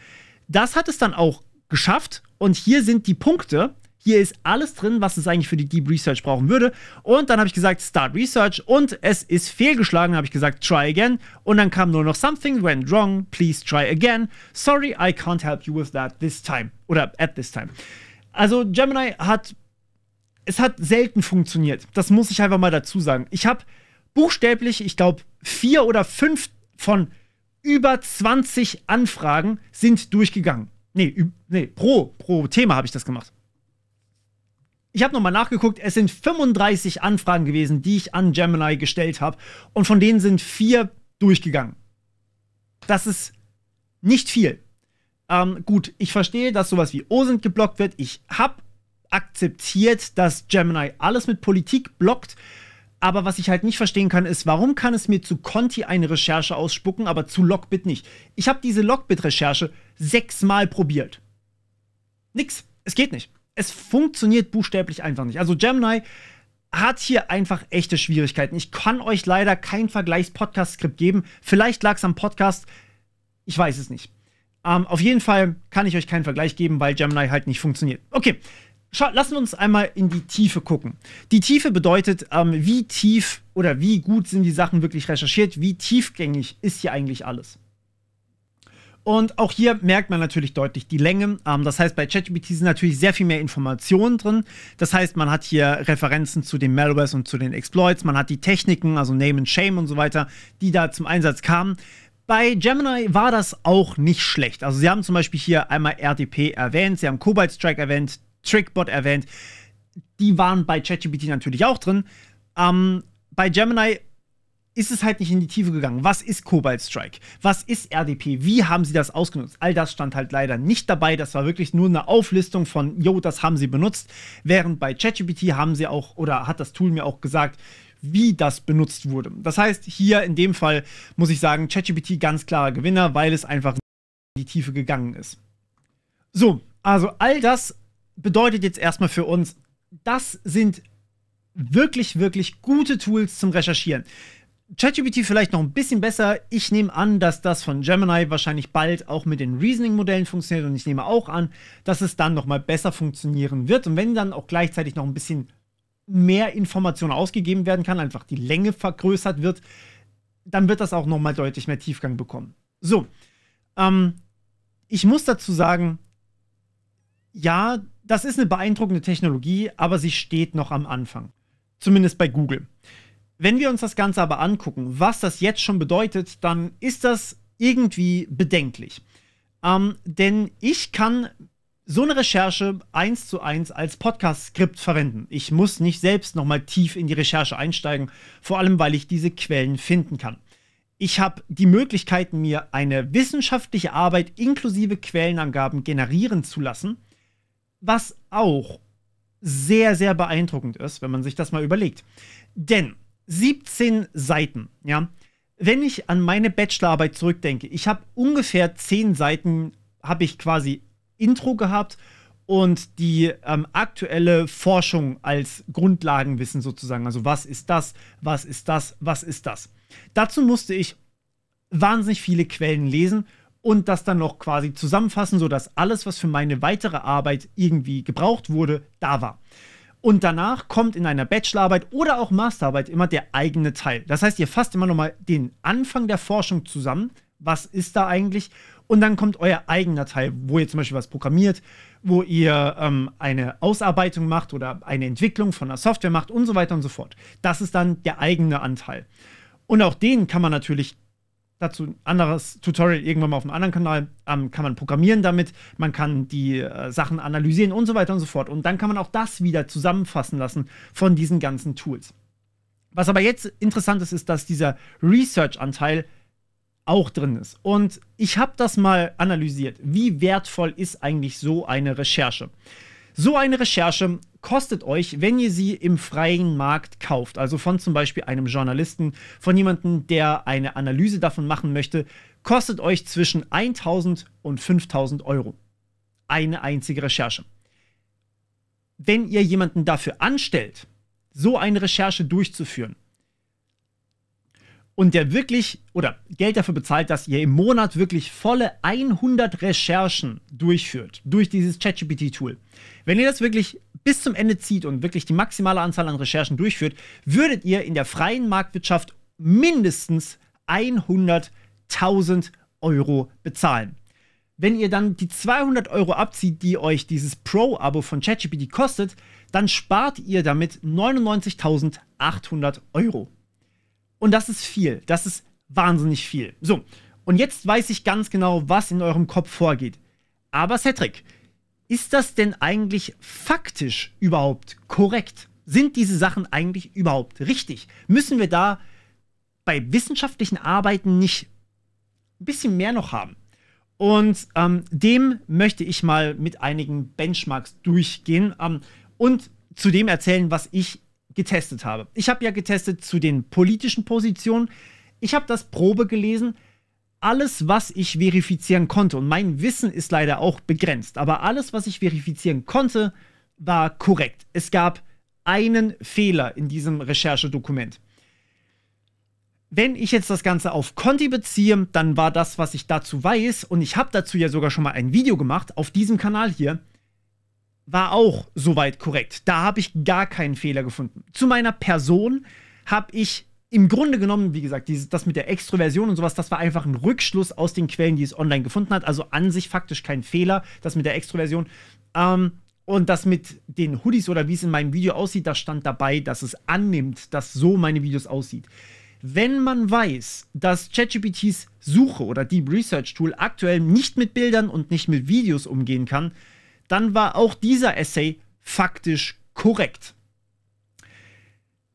Das hat es dann auch geschafft und hier sind die Punkte. Hier ist alles drin, was es eigentlich für die Deep Research brauchen würde. Und dann habe ich gesagt, Start Research und es ist fehlgeschlagen, habe ich gesagt, Try again. Und dann kam nur noch Something went wrong, please try again. Sorry, I can't help you with that this time. Oder at this time. Also Gemini hat selten funktioniert. Das muss ich einfach mal dazu sagen. Ich habe buchstäblich, ich glaube, 4 oder 5 von über 20 Anfragen sind durchgegangen. Nee, pro Thema habe ich das gemacht. Ich habe nochmal nachgeguckt, es sind 35 Anfragen gewesen, die ich an Gemini gestellt habe. Und von denen sind 4 durchgegangen. Das ist nicht viel. Gut, ich verstehe, dass sowas wie OSINT geblockt wird. Ich habe akzeptiert, dass Gemini alles mit Politik blockt. Aber was ich halt nicht verstehen kann, ist, warum kann es mir zu Conti eine Recherche ausspucken, aber zu Lockbit nicht? Ich habe diese Lockbit-Recherche 6-mal probiert. Nix. Es geht nicht. Es funktioniert buchstäblich einfach nicht. Also Gemini hat hier einfach echte Schwierigkeiten. Ich kann euch leider kein Vergleichs-Podcast-Skript geben. Vielleicht lag es am Podcast. Ich weiß es nicht. Auf jeden Fall kann ich euch keinen Vergleich geben, weil Gemini halt nicht funktioniert. Okay. Lassen wir uns einmal in die Tiefe gucken. Die Tiefe bedeutet, wie tief oder wie gut sind die Sachen wirklich recherchiert, wie tiefgängig ist hier eigentlich alles. Und auch hier merkt man natürlich deutlich die Länge. Das heißt, bei ChatGPT sind natürlich sehr viel mehr Informationen drin. Das heißt, man hat hier Referenzen zu den Malwares und zu den Exploits. Man hat die Techniken, also Name and Shame und so weiter, die da zum Einsatz kamen. Bei Gemini war das auch nicht schlecht. Also sie haben zum Beispiel hier einmal RDP erwähnt, sie haben Cobalt Strike erwähnt, Trickbot erwähnt. Die waren bei ChatGPT natürlich auch drin. Bei Gemini ist es halt nicht in die Tiefe gegangen. Was ist Cobalt Strike? Was ist RDP? Wie haben sie das ausgenutzt? All das stand halt leider nicht dabei. Das war wirklich nur eine Auflistung von, jo, das haben sie benutzt. Während bei ChatGPT haben sie auch, oder hat das Tool mir auch gesagt, wie das benutzt wurde. Das heißt, hier in dem Fall muss ich sagen, ChatGPT ganz klarer Gewinner, weil es einfach in die Tiefe gegangen ist. So, also all das bedeutet jetzt erstmal für uns, das sind wirklich, wirklich gute Tools zum Recherchieren. ChatGPT vielleicht noch ein bisschen besser. Ich nehme an, dass das von Gemini wahrscheinlich bald auch mit den Reasoning-Modellen funktioniert und ich nehme auch an, dass es dann nochmal besser funktionieren wird. Und wenn dann auch gleichzeitig noch ein bisschen mehr Information ausgegeben werden kann, einfach die Länge vergrößert wird, dann wird das auch nochmal deutlich mehr Tiefgang bekommen. So, ich muss dazu sagen, ja, das ist eine beeindruckende Technologie, aber sie steht noch am Anfang. Zumindest bei Google. Wenn wir uns das Ganze aber angucken, was das jetzt schon bedeutet, dann ist das irgendwie bedenklich. Denn ich kann so eine Recherche 1:1 als Podcast-Skript verwenden. Ich muss nicht selbst nochmal tief in die Recherche einsteigen, vor allem weil ich diese Quellen finden kann. Ich habe die Möglichkeit, mir eine wissenschaftliche Arbeit inklusive Quellenangaben generieren zu lassen, was auch sehr, sehr beeindruckend ist, wenn man sich das mal überlegt. Denn 17 Seiten, ja. Wenn ich an meine Bachelorarbeit zurückdenke, ich habe ungefähr 10 Seiten, habe ich quasi Intro gehabt und die aktuelle Forschung als Grundlagenwissen sozusagen. Also was ist das, was ist das, was ist das? Dazu musste ich wahnsinnig viele Quellen lesen und das dann noch quasi zusammenfassen, sodass alles, was für meine weitere Arbeit irgendwie gebraucht wurde, da war. Und danach kommt in einer Bachelorarbeit oder auch Masterarbeit immer der eigene Teil. Das heißt, ihr fasst immer nochmal den Anfang der Forschung zusammen. Was ist da eigentlich? Und dann kommt euer eigener Teil, wo ihr zum Beispiel was programmiert, wo ihr eine Ausarbeitung macht oder eine Entwicklung von einer Software macht und so weiter und so fort. Das ist dann der eigene Anteil. Und auch den kann man natürlich, dazu ein anderes Tutorial irgendwann mal auf einem anderen Kanal, kann man programmieren damit, man kann die Sachen analysieren und so weiter und so fort. Und dann kann man auch das wieder zusammenfassen lassen von diesen ganzen Tools. Was aber jetzt interessant ist, ist, dass dieser Research-Anteil auch drin ist. Und ich habe das mal analysiert. Wie wertvoll ist eigentlich so eine Recherche? So eine Recherche kostet euch, wenn ihr sie im freien Markt kauft, also von zum Beispiel einem Journalisten, von jemandem, der eine Analyse davon machen möchte, kostet euch zwischen 1.000 und 5.000 Euro. Eine einzige Recherche. Wenn ihr jemanden dafür anstellt, so eine Recherche durchzuführen, und der wirklich, oder Geld dafür bezahlt, dass ihr im Monat wirklich volle 100 Recherchen durchführt, durch dieses ChatGPT-Tool. Wenn ihr das wirklich bis zum Ende zieht und wirklich die maximale Anzahl an Recherchen durchführt, würdet ihr in der freien Marktwirtschaft mindestens 100.000 Euro bezahlen. Wenn ihr dann die 200 Euro abzieht, die euch dieses Pro-Abo von ChatGPT kostet, dann spart ihr damit 99.800 Euro. Und das ist viel. Das ist wahnsinnig viel. So, und jetzt weiß ich ganz genau, was in eurem Kopf vorgeht. Aber Cedric, ist das denn eigentlich faktisch überhaupt korrekt? Sind diese Sachen eigentlich überhaupt richtig? Müssen wir da bei wissenschaftlichen Arbeiten nicht ein bisschen mehr noch haben? Und dem möchte ich mal mit einigen Benchmarks durchgehen und zu dem erzählen, was ich getestet habe. Ich habe ja getestet zu den politischen Positionen. Ich habe das Probe gelesen. Alles, was ich verifizieren konnte, und mein Wissen ist leider auch begrenzt, aber alles, was ich verifizieren konnte, war korrekt. Es gab einen Fehler in diesem Recherchedokument. Wenn ich jetzt das Ganze auf Conti beziehe, dann war das, was ich dazu weiß, und ich habe dazu ja sogar schon mal ein Video gemacht auf diesem Kanal hier, war auch soweit korrekt. Da habe ich gar keinen Fehler gefunden. Zu meiner Person habe ich im Grunde genommen, wie gesagt, das mit der Extroversion und sowas, das war einfach ein Rückschluss aus den Quellen, die es online gefunden hat. Also an sich faktisch kein Fehler, das mit der Extroversion. Und das mit den Hoodies oder wie es in meinem Video aussieht, da stand dabei, dass es annimmt, dass so meine Videos aussieht. Wenn man weiß, dass ChatGPTs Suche oder Deep Research Tool aktuell nicht mit Bildern und nicht mit Videos umgehen kann, dann war auch dieser Essay faktisch korrekt.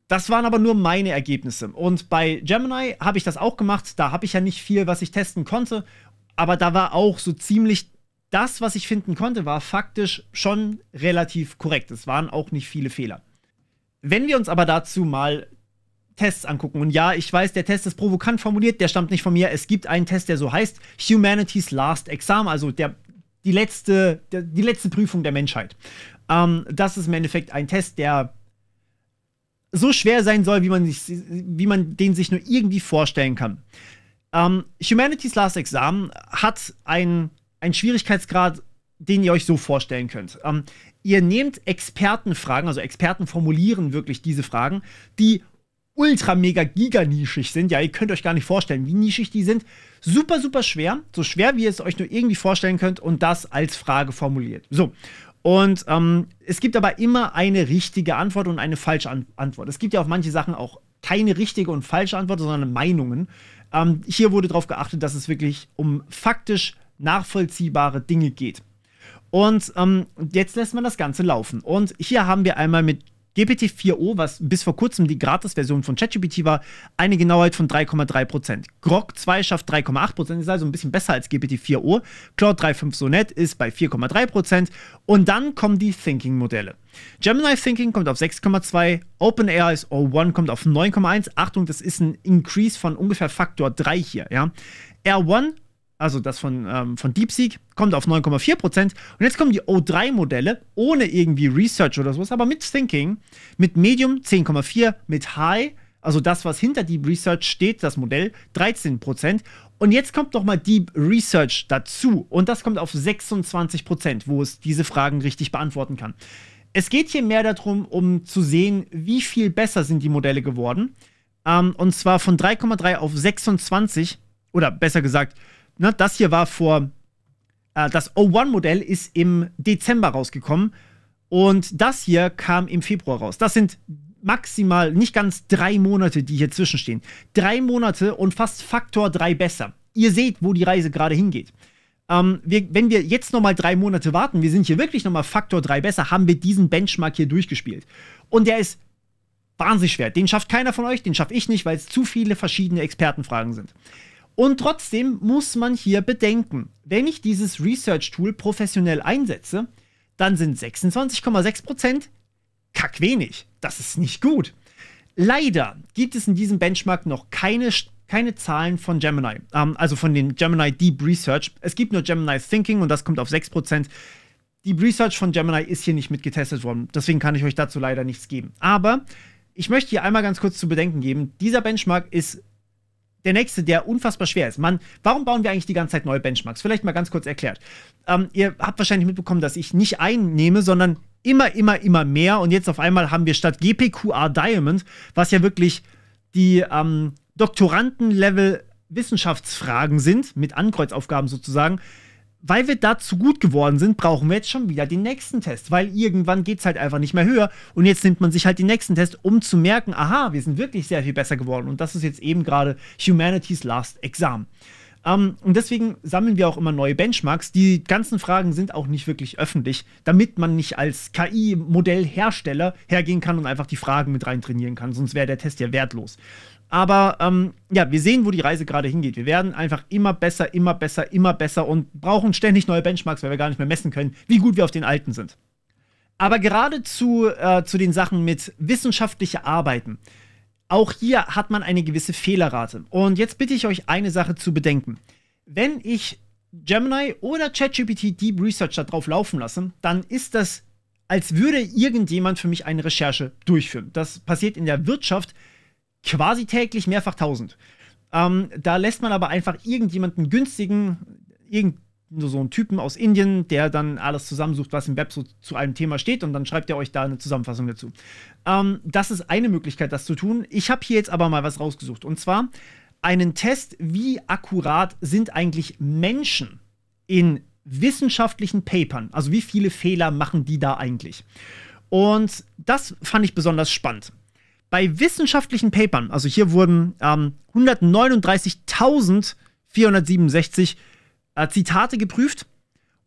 Das waren aber nur meine Ergebnisse. Und bei Gemini habe ich das auch gemacht. Da habe ich ja nicht viel, was ich testen konnte. Aber da war auch so ziemlich das, was ich finden konnte, war faktisch schon relativ korrekt. Es waren auch nicht viele Fehler. Wenn wir uns aber dazu mal Tests angucken, und ja, ich weiß, der Test ist provokant formuliert, der stammt nicht von mir. Es gibt einen Test, der so heißt Humanity's Last Exam, also die letzte Prüfung der Menschheit. Das ist im Endeffekt ein Test, der so schwer sein soll, wie man den sich nur irgendwie vorstellen kann. Humanities Last Exam hat einen Schwierigkeitsgrad, den ihr euch so vorstellen könnt. Ihr nehmt Expertenfragen, also Experten formulieren wirklich diese Fragen, die ultra mega giga nischig sind. Ja, ihr könnt euch gar nicht vorstellen, wie nischig die sind. Super, super schwer. So schwer, wie ihr es euch nur irgendwie vorstellen könnt und das als Frage formuliert. So. Und es gibt aber immer eine richtige Antwort und eine falsche Antwort. Es gibt ja auf manche Sachen auch keine richtige und falsche Antwort, sondern Meinungen. Hier wurde darauf geachtet, dass es wirklich um faktisch nachvollziehbare Dinge geht. Und jetzt lässt man das Ganze laufen. Und hier haben wir einmal mit GPT-4o, was bis vor kurzem die Gratis-Version von ChatGPT war, eine Genauheit von 3,3%. Grok 2 schafft 3,8%, ist also ein bisschen besser als GPT-4o. Claude 3.5 Sonnet ist bei 4,3%. Und dann kommen die Thinking-Modelle. Gemini Thinking kommt auf 6,2, OpenAI's O1 kommt auf 9,1. Achtung, das ist ein Increase von ungefähr Faktor 3 hier. Ja? R1, also das von DeepSeek, kommt auf 9,4%. Und jetzt kommen die O3-Modelle, ohne irgendwie Research oder sowas, aber mit Thinking, mit Medium 10,4%, mit High, also das, was hinter Deep Research steht, das Modell, 13%. Und jetzt kommt nochmal Deep Research dazu. Und das kommt auf 26%, wo es diese Fragen richtig beantworten kann. Es geht hier mehr darum, um zu sehen, wie viel besser sind die Modelle geworden. Und zwar von 3,3 auf 26, oder besser gesagt, ne, das hier war das O1-Modell ist im Dezember rausgekommen und das hier kam im Februar raus. Das sind maximal nicht ganz 3 Monate, die hier zwischenstehen. 3 Monate und fast Faktor 3 besser. Ihr seht, wo die Reise gerade hingeht. Wenn wir jetzt nochmal 3 Monate warten, wir sind hier wirklich nochmal Faktor 3 besser, haben wir diesen Benchmark hier durchgespielt. Und der ist wahnsinnig schwer. Den schafft keiner von euch, den schaffe ich nicht, weil es zu viele verschiedene Expertenfragen sind. Und trotzdem muss man hier bedenken, wenn ich dieses Research-Tool professionell einsetze, dann sind 26,6% kackwenig. Das ist nicht gut. Leider gibt es in diesem Benchmark noch keine Zahlen von Gemini, also von den Gemini Deep Research. Es gibt nur Gemini Thinking und das kommt auf 6%. Deep Research von Gemini ist hier nicht mitgetestet worden, deswegen kann ich euch dazu leider nichts geben. Aber ich möchte hier einmal ganz kurz zu bedenken geben, dieser Benchmark ist der nächste, der unfassbar schwer ist. Warum bauen wir eigentlich die ganze Zeit neue Benchmarks? Vielleicht mal ganz kurz erklärt. Ihr habt wahrscheinlich mitbekommen, dass ich nicht einnehme, sondern immer mehr. Und jetzt auf einmal haben wir statt GPQR Diamond, was ja wirklich die Doktorandenlevel Wissenschaftsfragen sind, mit Ankreuzaufgaben sozusagen. Weil wir dazu gut geworden sind, brauchen wir jetzt schon wieder den nächsten Test, weil irgendwann geht es halt einfach nicht mehr höher und jetzt nimmt man sich halt den nächsten Test, um zu merken, aha, wir sind wirklich sehr viel besser geworden und das ist jetzt eben gerade Humanities Last Exam. Und deswegen sammeln wir auch immer neue Benchmarks. Die ganzen Fragen sind auch nicht wirklich öffentlich, damit man nicht als KI-Modellhersteller hergehen kann und einfach die Fragen mit rein trainieren kann, sonst wäre der Test ja wertlos. Aber ja, wir sehen, wo die Reise gerade hingeht. Wir werden einfach immer besser und brauchen ständig neue Benchmarks, weil wir gar nicht mehr messen können, wie gut wir auf den alten sind. Aber gerade zu den Sachen mit wissenschaftlichen Arbeiten, auch hier hat man eine gewisse Fehlerrate. Und jetzt bitte ich euch, eine Sache zu bedenken. Wenn ich Gemini oder ChatGPT Deep Research da drauf laufen lasse, dann ist das, als würde irgendjemand für mich eine Recherche durchführen. Das passiert in der Wirtschaft quasi täglich mehrfach 1000. Da lässt man aber einfach irgendjemanden günstigen, so einen Typen aus Indien, der dann alles zusammensucht, was im Web so zu einem Thema steht und dann schreibt er euch da eine Zusammenfassung dazu. Das ist eine Möglichkeit, das zu tun. Ich habe hier jetzt aber mal was rausgesucht und zwar einen Test, wie akkurat sind eigentlich Menschen in wissenschaftlichen Papern, also wie viele Fehler machen die da eigentlich. Und das fand ich besonders spannend. Bei wissenschaftlichen Papern, also hier wurden 139.467 Zitate geprüft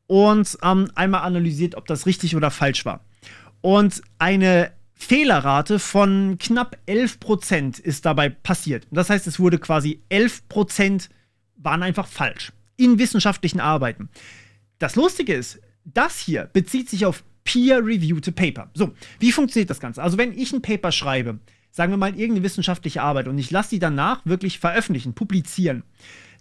und einmal analysiert, ob das richtig oder falsch war. Und eine Fehlerrate von knapp 11% ist dabei passiert. Das heißt, es wurde quasi 11% waren einfach falsch in wissenschaftlichen Arbeiten. Das Lustige ist, das hier bezieht sich auf peer-reviewte Paper. So, wie funktioniert das Ganze? Also wenn ich ein Paper schreibe, sagen wir mal irgendeine wissenschaftliche Arbeit und ich lasse die danach wirklich veröffentlichen, publizieren,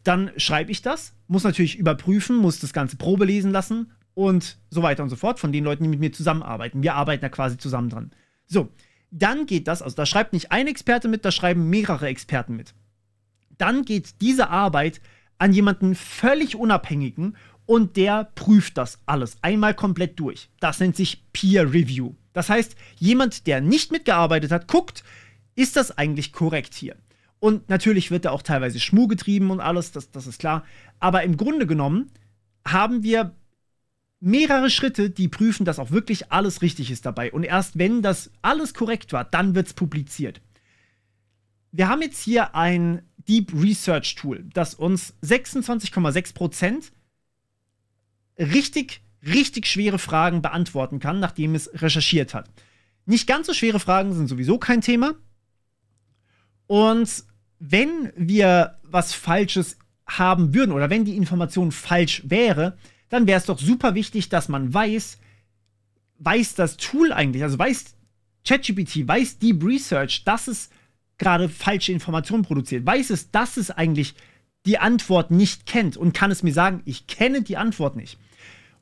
dann schreibe ich das, muss natürlich überprüfen, muss das Ganze Probe lesen lassen, und so weiter und so fort, von den Leuten, die mit mir zusammenarbeiten. Wir arbeiten da quasi zusammen dran. So, dann geht das, also da schreibt nicht ein Experte mit, da schreiben mehrere Experten mit. Dann geht diese Arbeit an jemanden völlig Unabhängigen und der prüft das alles einmal komplett durch. Das nennt sich Peer Review. Das heißt, jemand, der nicht mitgearbeitet hat, guckt, ist das eigentlich korrekt hier? Und natürlich wird da auch teilweise Schmuh getrieben und alles, das ist klar. Aber im Grunde genommen haben wir mehrere Schritte, die prüfen, dass auch wirklich alles richtig ist dabei. Und erst wenn das alles korrekt war, dann wird es publiziert. Wir haben jetzt hier ein Deep Research Tool, das uns 26,6% richtig schwere Fragen beantworten kann, nachdem es recherchiert hat. Nicht ganz so schwere Fragen sind sowieso kein Thema. Und wenn wir was Falsches haben würden oder wenn die Information falsch wäre, dann wäre es doch super wichtig, dass man weiß das Tool eigentlich, also weiß ChatGPT, weiß Deep Research, dass es gerade falsche Informationen produziert, weiß es, dass es eigentlich die Antwort nicht kennt und kann es mir sagen, ich kenne die Antwort nicht.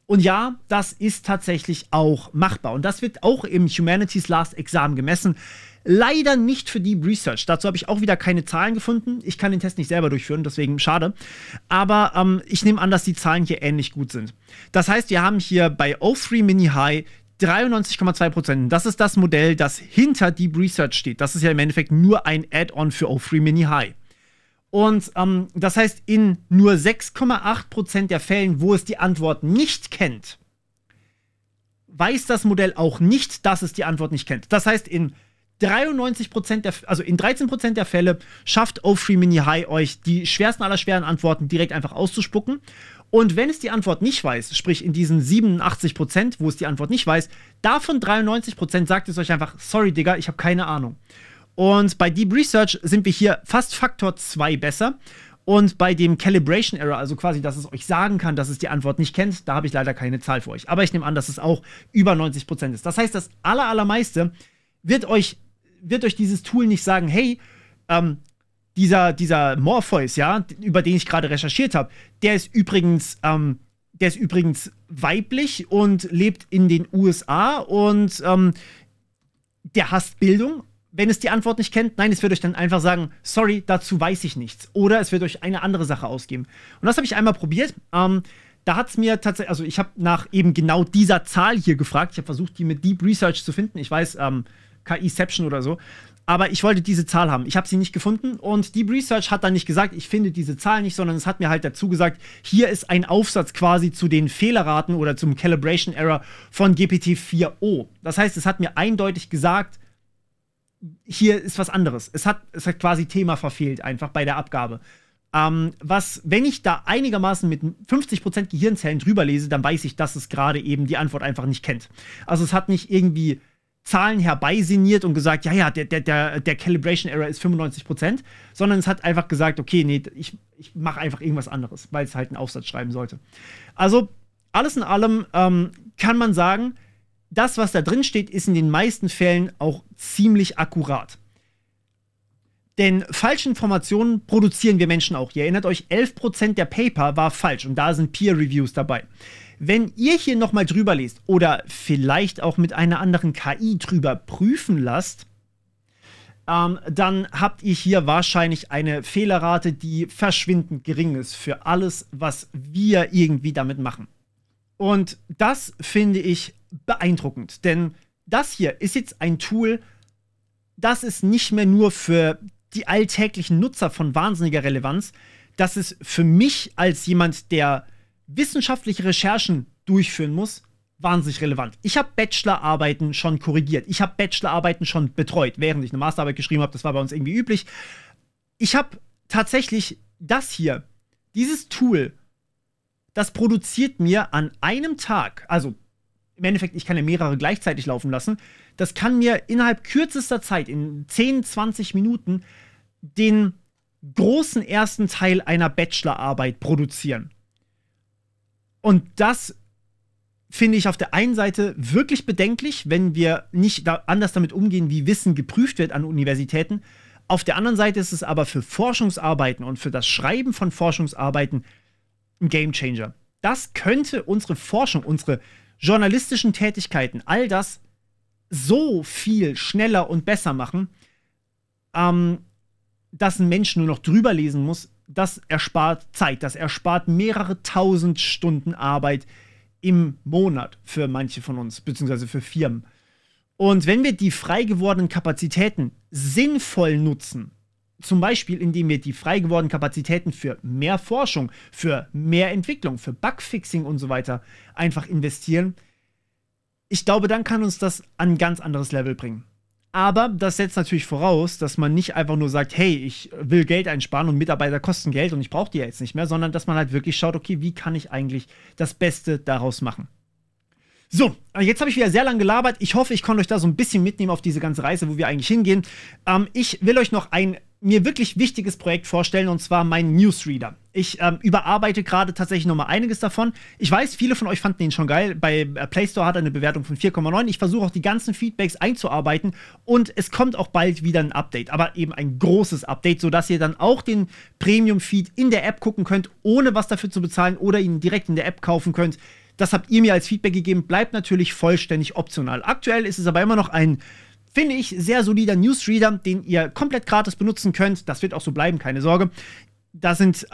Und ja, das ist tatsächlich auch machbar. Und das wird auch im Humanities Last Exam gemessen. Leider nicht für Deep Research. Dazu habe ich auch wieder keine Zahlen gefunden. Ich kann den Test nicht selber durchführen, deswegen schade. Aber ich nehme an, dass die Zahlen hier ähnlich gut sind. Das heißt, wir haben hier bei O3 Mini High 93,2%. Das ist das Modell, das hinter Deep Research steht. Das ist ja im Endeffekt nur ein Add-on für O3 Mini High. Und das heißt, in nur 6,8% der Fällen, wo es die Antwort nicht kennt, weiß das Modell auch nicht, dass es die Antwort nicht kennt. Das heißt, in 13% der Fälle schafft O3 Mini High euch die schwersten aller schweren Antworten direkt einfach auszuspucken. Und wenn es die Antwort nicht weiß, sprich in diesen 87%, wo es die Antwort nicht weiß, davon 93% sagt es euch einfach, sorry Digga, ich habe keine Ahnung. Und bei Deep Research sind wir hier fast Faktor 2 besser. Und bei dem Calibration Error, also quasi, dass es euch sagen kann, dass es die Antwort nicht kennt, da habe ich leider keine Zahl für euch. Aber ich nehme an, dass es auch über 90% ist. Das heißt, das allermeiste wird euch dieses Tool nicht sagen, hey, dieser Morpheus, ja, über den ich gerade recherchiert habe, der ist übrigens weiblich und lebt in den USA und der hasst Bildung. Wenn es die Antwort nicht kennt, nein, es wird euch dann einfach sagen, sorry, dazu weiß ich nichts. Oder es wird euch eine andere Sache ausgeben. Und das habe ich einmal probiert. Da hat es mir tatsächlich, also ich habe nach eben genau dieser Zahl hier gefragt. Ich habe versucht, die mit Deep Research zu finden. Ich weiß, KIception oder so. Aber ich wollte diese Zahl haben. Ich habe sie nicht gefunden. Und Deep Research hat dann nicht gesagt, ich finde diese Zahl nicht, sondern es hat mir halt dazu gesagt, hier ist ein Aufsatz quasi zu den Fehlerraten oder zum Calibration Error von GPT-4o. Das heißt, es hat mir eindeutig gesagt, hier ist was anderes. Es hat quasi Thema verfehlt, einfach bei der Abgabe. Wenn ich da einigermaßen mit 50% Gehirnzellen drüber lese, dann weiß ich, dass es gerade eben die Antwort einfach nicht kennt. Also es hat nicht irgendwie Zahlen herbeisiniert und gesagt, ja, der Calibration Error ist 95%, sondern es hat einfach gesagt, okay, nee, ich mache einfach irgendwas anderes, weil es halt einen Aufsatz schreiben sollte. Also, alles in allem kann man sagen, das, was da drin steht, ist in den meisten Fällen auch ziemlich akkurat. Denn falsche Informationen produzieren wir Menschen auch. Ihr erinnert euch, 11% der Paper war falsch und da sind Peer-Reviews dabei. Wenn ihr hier nochmal drüber lest oder vielleicht auch mit einer anderen KI drüber prüfen lasst, dann habt ihr hier wahrscheinlich eine Fehlerrate, die verschwindend gering ist für alles, was wir irgendwie damit machen. Und das finde ich beeindruckend, denn das hier ist jetzt ein Tool, das ist nicht mehr nur für die alltäglichen Nutzer von wahnsinniger Relevanz, das ist für mich als jemand, der wissenschaftliche Recherchen durchführen muss, wahnsinnig relevant. Ich habe Bachelorarbeiten schon korrigiert. Ich habe Bachelorarbeiten schon betreut, während ich eine Masterarbeit geschrieben habe. Das war bei uns irgendwie üblich. Ich habe tatsächlich das hier, dieses Tool, das produziert mir an einem Tag, also im Endeffekt, ich kann ja mehrere gleichzeitig laufen lassen, das kann mir innerhalb kürzester Zeit, in 10, 20 Minuten, den großen ersten Teil einer Bachelorarbeit produzieren. Und das finde ich auf der einen Seite wirklich bedenklich, wenn wir nicht anders damit umgehen, wie Wissen geprüft wird an Universitäten. Auf der anderen Seite ist es aber für Forschungsarbeiten und für das Schreiben von Forschungsarbeiten ein Gamechanger. Das könnte unsere Forschung, unsere journalistischen Tätigkeiten, all das so viel schneller und besser machen, dass ein Mensch nur noch drüber lesen muss. Das erspart Zeit, das erspart mehrere tausend Stunden Arbeit im Monat für manche von uns, beziehungsweise für Firmen. Und wenn wir die frei gewordenen Kapazitäten sinnvoll nutzen, zum Beispiel indem wir die frei gewordenen Kapazitäten für mehr Forschung, für mehr Entwicklung, für Bugfixing und so weiter einfach investieren, ich glaube, dann kann uns das an ein ganz anderes Level bringen. Aber das setzt natürlich voraus, dass man nicht einfach nur sagt, hey, ich will Geld einsparen und Mitarbeiter kosten Geld und ich brauche die ja jetzt nicht mehr, sondern dass man halt wirklich schaut, okay, wie kann ich eigentlich das Beste daraus machen? So, jetzt habe ich wieder sehr lange gelabert. Ich hoffe, ich konnte euch da so ein bisschen mitnehmen auf diese ganze Reise, wo wir eigentlich hingehen. Ich will euch noch ein mir wirklich wichtiges Projekt vorstellen, und zwar meinen Newsreader. Ich überarbeite gerade tatsächlich noch mal einiges davon. Ich weiß, viele von euch fanden ihn schon geil. Bei Play Store hat er eine Bewertung von 4,9. Ich versuche auch die ganzen Feedbacks einzuarbeiten und es kommt auch bald wieder ein Update, aber eben ein großes Update, sodass ihr dann auch den Premium-Feed in der App gucken könnt, ohne was dafür zu bezahlen oder ihn direkt in der App kaufen könnt. Das habt ihr mir als Feedback gegeben, bleibt natürlich vollständig optional. Aktuell ist es aber immer noch ein, finde ich, sehr solider Newsreader, den ihr komplett gratis benutzen könnt. Das wird auch so bleiben, keine Sorge. Da ist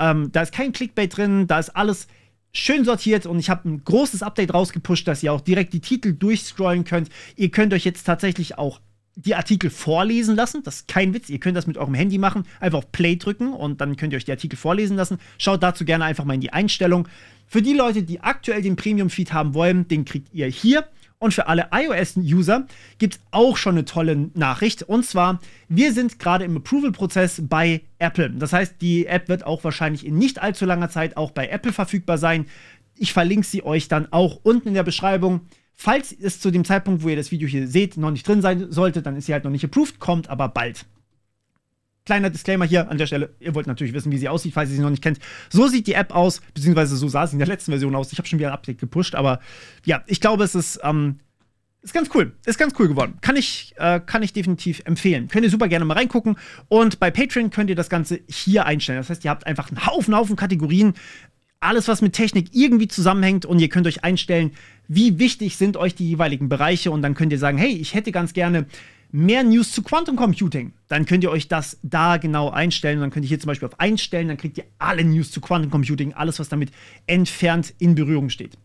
kein Clickbait drin, da ist alles schön sortiert und ich habe ein großes Update rausgepusht, dass ihr auch direkt die Titel durchscrollen könnt. Ihr könnt euch jetzt tatsächlich auch die Artikel vorlesen lassen. Das ist kein Witz, ihr könnt das mit eurem Handy machen. Einfach auf Play drücken und dann könnt ihr euch die Artikel vorlesen lassen. Schaut dazu gerne einfach mal in die Einstellung. Für die Leute, die aktuell den Premium-Feed haben wollen, den kriegt ihr hier. Und für alle iOS-User gibt es auch schon eine tolle Nachricht. Und zwar, wir sind gerade im Approval-Prozess bei Apple. Das heißt, die App wird auch wahrscheinlich in nicht allzu langer Zeit auch bei Apple verfügbar sein. Ich verlinke sie euch dann auch unten in der Beschreibung. Falls es zu dem Zeitpunkt, wo ihr das Video hier seht, noch nicht drin sein sollte, dann ist sie halt noch nicht approved, kommt aber bald. Kleiner Disclaimer hier an der Stelle. Ihr wollt natürlich wissen, wie sie aussieht, falls ihr sie noch nicht kennt. So sieht die App aus, beziehungsweise so sah sie in der letzten Version aus. Ich habe schon wieder ein Update gepusht, aber ja, ich glaube, es ist ganz cool. Ist ganz cool geworden. Kann ich definitiv empfehlen. Könnt ihr super gerne mal reingucken. Und bei Patreon könnt ihr das Ganze hier einstellen. Das heißt, ihr habt einfach einen Haufen Kategorien. Alles, was mit Technik irgendwie zusammenhängt. Und ihr könnt euch einstellen, wie wichtig sind euch die jeweiligen Bereiche. Und dann könnt ihr sagen, hey, ich hätte ganz gerne mehr News zu Quantum Computing. Dann könnt ihr euch das da genau einstellen. Und dann könnt ihr hier zum Beispiel auf Einstellen. Dann kriegt ihr alle News zu Quantum Computing. Alles, was damit entfernt in Berührung steht.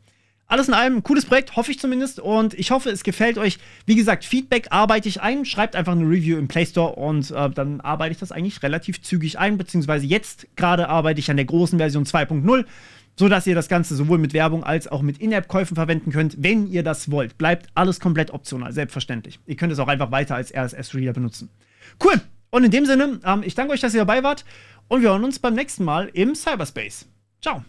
Alles in allem ein cooles Projekt, hoffe ich zumindest. Und ich hoffe, es gefällt euch. Wie gesagt, Feedback arbeite ich ein. Schreibt einfach eine Review im Play Store und dann arbeite ich das eigentlich relativ zügig ein. Beziehungsweise jetzt gerade arbeite ich an der großen Version 2.0, sodass ihr das Ganze sowohl mit Werbung als auch mit In-App-Käufen verwenden könnt, wenn ihr das wollt. Bleibt alles komplett optional, selbstverständlich. Ihr könnt es auch einfach weiter als RSS-Reader benutzen. Cool. Und in dem Sinne, ich danke euch, dass ihr dabei wart. Und wir hören uns beim nächsten Mal im Cyberspace. Ciao.